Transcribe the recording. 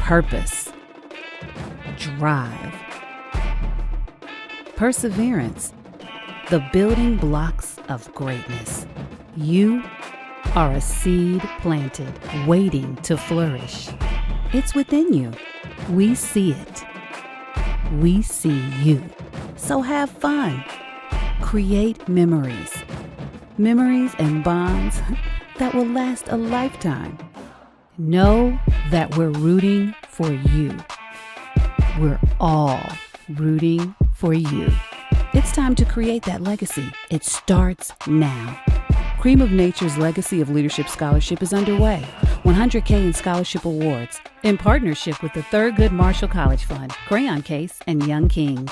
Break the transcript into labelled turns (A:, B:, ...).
A: purpose, drive, perseverance, the building blocks of greatness. You are a seed planted, waiting to flourish. It's within you. We see it. We see you. So have fun. Create memories. Memories and bonds that will last a lifetime. Know that we're rooting for you. We're all rooting for you. It's time to create that legacy. It starts now. Creme of Nature's Legacy of Leadership Scholarship is underway. $100K in scholarship awards in partnership with the Thurgood Marshall College Fund, Crayon Case, and Young Kings.